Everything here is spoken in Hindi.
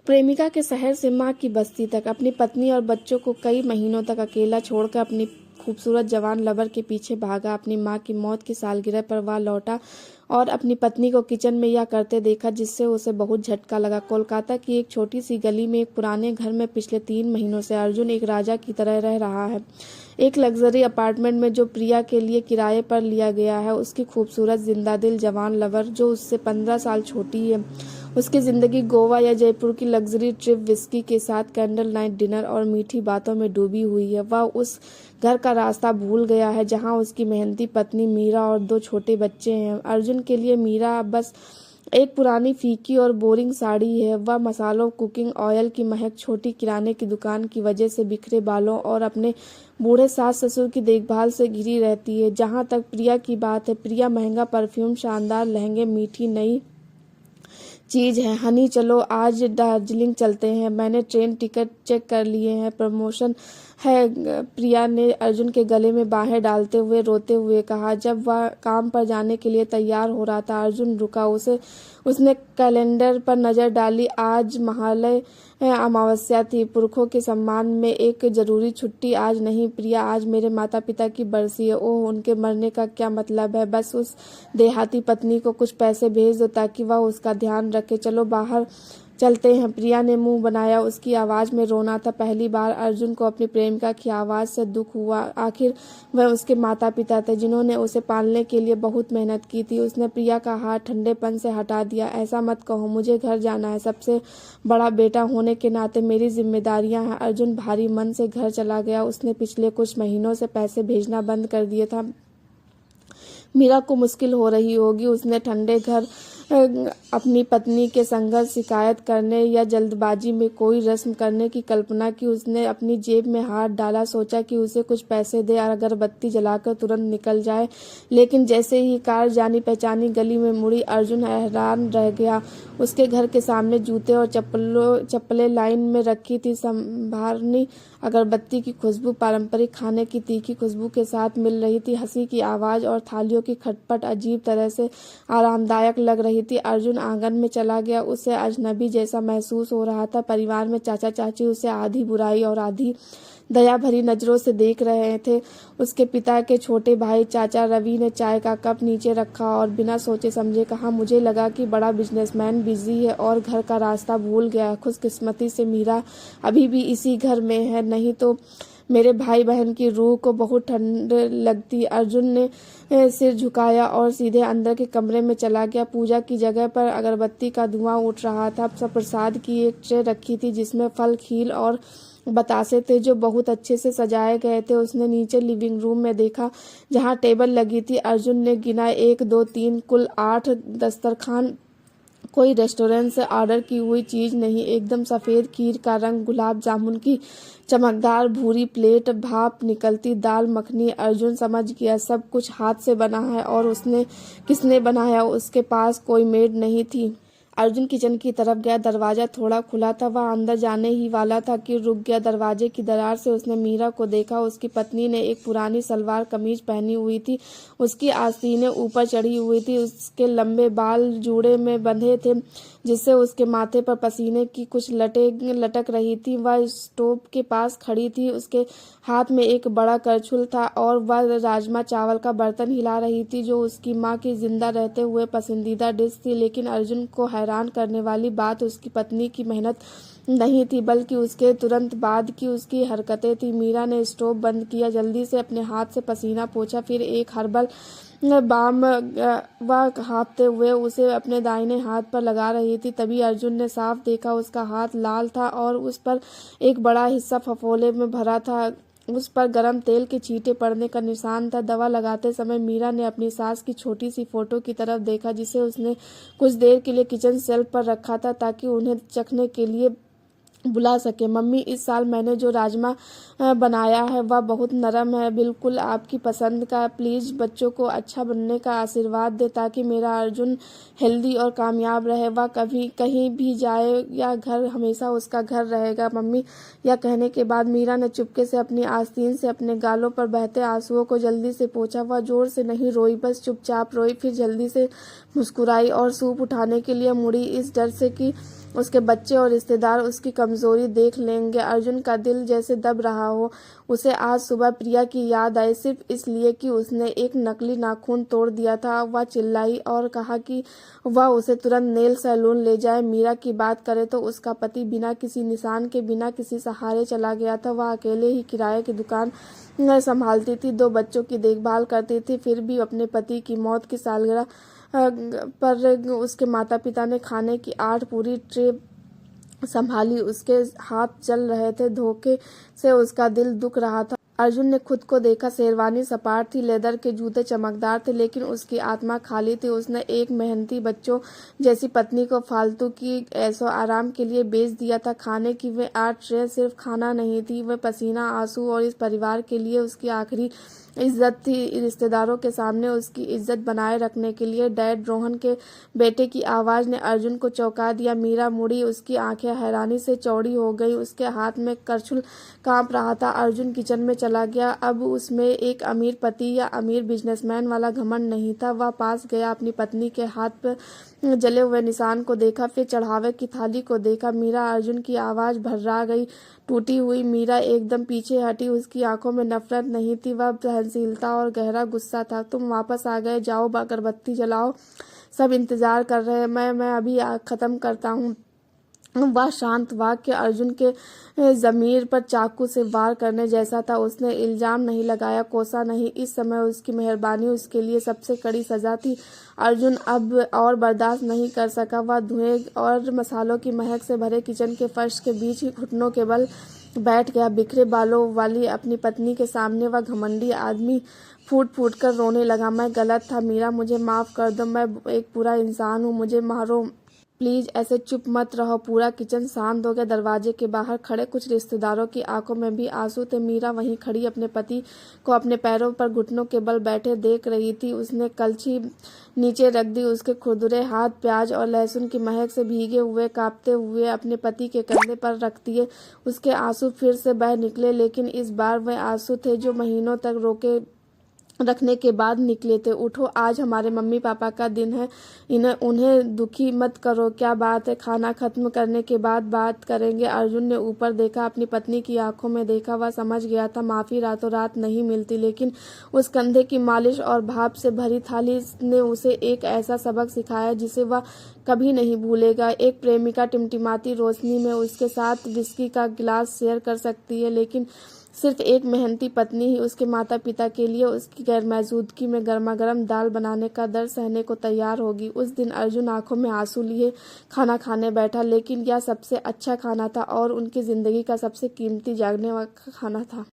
प्रेमिका के शहर से मां की बस्ती तक, अपनी पत्नी और बच्चों को कई महीनों तक अकेला छोड़कर अपनी खूबसूरत जवान लवर के पीछे भागा। अपनी मां की मौत की सालगिरह पर वह लौटा और अपनी पत्नी को किचन में यह करते देखा, जिससे उसे बहुत झटका लगा। कोलकाता की एक छोटी सी गली में एक पुराने घर में पिछले 3 महीनों से अर्जुन एक राजा की तरह रह रहा है। एक लग्जरी अपार्टमेंट में जो प्रिया के लिए किराए पर लिया गया है। उसकी खूबसूरत जिंदादिल जवान लवर जो उससे 15 साल छोटी है। उसकी जिंदगी गोवा या जयपुर की लग्जरी ट्रिप, विस्की के साथ कैंडल नाइट डिनर और मीठी बातों में डूबी हुई है। वह उस घर का रास्ता भूल गया है जहां उसकी मेहनती पत्नी मीरा और 2 छोटे बच्चे हैं। अर्जुन के लिए मीरा बस एक पुरानी फीकी और बोरिंग साड़ी है। वह मसालों, कुकिंग ऑयल की महक, छोटी किराने की दुकान की वजह से बिखरे बालों और अपने बूढ़े सास ससुर की देखभाल से घिरी रहती है। जहां तक प्रिया की बात है, प्रिया महंगा परफ्यूम, शानदार लहंगे, मीठी नई चीज है। हनी चलो आज दार्जिलिंग चलते हैं, मैंने ट्रेन टिकट चेक कर लिए हैं, प्रमोशन है। प्रिया ने अर्जुन के गले में बाहें डालते हुए रोते हुए कहा। जब वह काम पर जाने के लिए तैयार हो रहा था, अर्जुन रुका। उसने कैलेंडर पर नजर डाली। आज महालय अमावस्या थी, पुरखों के सम्मान में एक जरूरी छुट्टी। आज नहीं प्रिया, आज मेरे माता पिता की बरसी है। ओह, उनके मरने का क्या मतलब है? बस उस देहाती पत्नी को कुछ पैसे भेज दो ताकि वह उसका ध्यान रखे। चलो बाहर चलते हैं। प्रिया ने मुंह बनाया। उसकी आवाज में रोना था। पहली बार अर्जुन को अपनी प्रेमिका की आवाज से दुख हुआ। आखिर वह उसके माता पिता थे जिन्होंने उसे पालने के लिए बहुत मेहनत की थी। उसने प्रिया का हाथ ठंडेपन से हटा दिया। ऐसा मत कहो, मुझे घर जाना है। सबसे बड़ा बेटा होने के नाते मेरी जिम्मेदारियां हैं। अर्जुन भारी मन से घर चला गया। उसने पिछले कुछ महीनों से पैसे भेजना बंद कर दिया था। मीरा को मुश्किल हो रही होगी। उसने ठंडे घर अपनी पत्नी के संघर्ष, शिकायत करने या जल्दबाजी में कोई रस्म करने की कल्पना की। उसने अपनी जेब में हाथ डाला, सोचा कि उसे कुछ पैसे दे और अगरबत्ती जलाकर तुरंत निकल जाए। लेकिन जैसे ही कार जानी पहचानी गली में मुड़ी, अर्जुन हैरान रह गया। उसके घर के सामने जूते और चप्पलें लाइन में रखी थी। संभारनी अगरबत्ती की खुशबू पारंपरिक खाने की तीखी खुशबू के साथ मिल रही थी। हंसी की आवाज और थालियों की खटपट अजीब तरह से आरामदायक लग रही थी। अर्जुन आंगन में चला गया। उसे अजनबी जैसा महसूस हो रहा था। परिवार में चाचा चाची उसे आधी बुराई और आधी दया भरी नजरों से देख रहे थे। उसके पिता के छोटे भाई चाचा रवि ने चाय का कप नीचे रखा और बिना सोचे समझे कहा, मुझे लगा कि बड़ा बिजनेसमैन बिजी है और घर का रास्ता भूल गया। खुशकिस्मती से मीरा अभी भी इसी घर में है, नहीं तो मेरे भाई बहन की रूह को बहुत ठंड लगती। अर्जुन ने सिर झुकाया और सीधे अंदर के कमरे में चला गया। पूजा की जगह पर अगरबत्ती का धुआं उठ रहा था। सब प्रसाद की एक ट्रे रखी थी जिसमें फल, खीर और बतासे थे जो बहुत अच्छे से सजाए गए थे। उसने नीचे लिविंग रूम में देखा जहां टेबल लगी थी। अर्जुन ने गिना 1 2 3 कुल 8 दस्तरखान। कोई रेस्टोरेंट से ऑर्डर की हुई चीज नहीं। एकदम सफेद खीर का रंग, गुलाब जामुन की चमकदार भूरी प्लेट, भाप निकलती दाल मखनी। अर्जुन समझ गया सब कुछ हाथ से बना है। और उसने किसने बनाया? उसके पास कोई मेड नहीं थी। अर्जुन किचन की तरफ गया। दरवाजा थोड़ा खुला था। वह अंदर जाने ही वाला था कि रुक गया। दरवाजे की दरार से उसने मीरा को देखा। उसकी पत्नी ने एक पुरानी सलवार कमीज पहनी हुई थी। उसकी आस्तीनें ऊपर चढ़ी हुई थी। उसके लंबे बाल जूड़े में बंधे थे जिससे उसके माथे पर पसीने की कुछ लटक रही थी। वह स्टोव के पास खड़ी थी। उसके हाथ में एक बड़ा करछुल था और वह राजमा चावल का बर्तन हिला रही थी जो उसकी माँ की जिंदा रहते हुए पसंदीदा डिश थी। लेकिन अर्जुन को हैरान करने वाली बात उसकी पत्नी की मेहनत नहीं थी बल्कि उसके तुरंत बाद की उसकी हरकतें थी। मीरा ने स्टोव बंद किया, जल्दी से अपने हाथ से पसीना पोंछा, फिर एक हर्बल बाम वह हाँफते हुए उसे अपने दाहिने हाथ पर लगा रही थी। तभी अर्जुन ने साफ देखा उसका हाथ लाल था और उस पर एक बड़ा हिस्सा फफोले में भरा था। उस पर गरम तेल के छींटे पड़ने का निशान था। दवा लगाते समय मीरा ने अपनी सास की छोटी सी फोटो की तरफ देखा जिसे उसने कुछ देर के लिए किचन शेल्फ पर रखा था ताकि उन्हें चखने के लिए बुला सके। मम्मी, इस साल मैंने जो राजमा बनाया है वह बहुत नरम है, बिल्कुल आपकी पसंद का। प्लीज बच्चों को अच्छा बनने का आशीर्वाद दे ताकि मेरा अर्जुन हेल्दी और कामयाब रहे। वह कभी कहीं भी जाए या घर हमेशा उसका घर रहेगा। मम्मी, यह कहने के बाद मीरा ने चुपके से अपनी आस्तीन से अपने गालों पर बहते आंसुओं को जल्दी से पोंछा। वह जोर से नहीं रोई, बस चुपचाप रोई। फिर जल्दी से मुस्कुराई और सूप उठाने के लिए मुड़ी, इस डर से कि उसके बच्चे और रिश्तेदार उसकी कमजोरी देख लेंगे। अर्जुन का दिल जैसे दब रहा हो। उसे आज सुबह प्रिया की याद आई, सिर्फ इसलिए कि उसने एक नकली नाखून तोड़ दिया था। वह चिल्लाई और कहा कि वह उसे तुरंत नेल सैलून ले जाए। मीरा की बात करे तो उसका पति बिना किसी निशान के, बिना किसी सहारे चला गया था। वह अकेले ही किराए की दुकान संभालती थी, 2 बच्चों की देखभाल करती थी। फिर भी अपने पति की मौत की सालगिरह पर उसके माता पिता ने खाने की 8 पूरी ट्रे संभाली। उसके हाथ जल रहे थे, धोखे से उसका दिल दुख रहा था। अर्जुन ने खुद को देखा, शेरवानी सपाट थी, लेदर के जूते चमकदार थे, लेकिन उसकी आत्मा खाली थी। उसने एक मेहनती बच्चों जैसी पत्नी को फालतू की ऐसो आराम के लिए बेच दिया था। खाने की वे 8 ट्रे सिर्फ खाना नहीं थी, वे पसीना, आंसू और इस परिवार के लिए उसकी आखिरी इज्जत थी। रिश्तेदारों के सामने उसकी इज्जत बनाए रखने के लिए। डैड, रोहन के बेटे की आवाज ने अर्जुन को चौंका दिया। मीरा मुड़ी, उसकी आंखें हैरानी से चौड़ी हो गई, उसके हाथ में करछुल कांप रहा था। अर्जुन किचन में चला गया। अब उसमें एक अमीर पति या अमीर बिजनेसमैन वाला घमंड नहीं था। वह पास गया, अपनी पत्नी के हाथ पर जले हुए निशान को देखा, फिर चढ़ावे की थाली को देखा। मीरा, अर्जुन की आवाज भर्रा गई, टूटी हुई। मीरा एकदम पीछे हटी, उसकी आंखों में नफरत नहीं थी, वह सहनशीलता और गहरा गुस्सा था। तुम वापस आ गए, जाओ अगरबत्ती जलाओ, सब इंतजार कर रहे हैं। मैं अभी खत्म करता हूँ। वह शांत वाक्य अर्जुन के जमीर पर चाकू से वार करने जैसा था। उसने इल्जाम नहीं लगाया, कोसा नहीं। इस समय उसकी मेहरबानी उसके लिए सबसे कड़ी सजा थी। अर्जुन अब और बर्दाश्त नहीं कर सका। वह धुएं और मसालों की महक से भरे किचन के फर्श के बीच घुटनों के बल बैठ गया। बिखरे बालों वाली अपनी पत्नी के सामने वह घमंडी आदमी फूट फूट कर रोने लगा। मैं गलत था मीरा, मुझे माफ कर दो, मैं एक बुरा इंसान हूँ, मुझे मारो प्लीज। ऐसे चुप मत रहो। पूरा किचन शांत हो गया। दरवाजे के बाहर खड़े कुछ रिश्तेदारों की आंखों में भी आंसू थे। मीरा वहीं खड़ी अपने पति को अपने पैरों पर घुटनों के बल बैठे देख रही थी। उसने कलछी नीचे रख दी। उसके खुरदुरे हाथ प्याज और लहसुन की महक से भीगे हुए, कांपते हुए अपने पति के कंधे पर रख दिए। उसके आंसू फिर से बह निकले, लेकिन इस बार वे आंसू थे जो महीनों तक रोके रखने के बाद निकले थे। उठो, आज हमारे मम्मी पापा का दिन है, उन्हें दुखी मत करो। क्या बात है, खाना खत्म करने के बाद बात करेंगे। अर्जुन ने ऊपर देखा, अपनी पत्नी की आंखों में देखा। वह समझ गया था माफी रातों रात नहीं मिलती, लेकिन उस कंधे की मालिश और भाप से भरी थाली ने उसे एक ऐसा सबक सिखाया जिसे वह कभी नहीं भूलेगा। एक प्रेमिका टिमटिमाती रोशनी में उसके साथ विस्की का गिलास शेयर कर सकती है, लेकिन सिर्फ एक मेहनती पत्नी ही उसके माता पिता के लिए उसकी गैरमौजूदगी में गर्मा गर्म दाल बनाने का दर्द सहने को तैयार होगी। उस दिन अर्जुन आंखों में आंसू लिए खाना खाने बैठा, लेकिन यह सबसे अच्छा खाना था और उनकी जिंदगी का सबसे कीमती जागने वाला खाना था।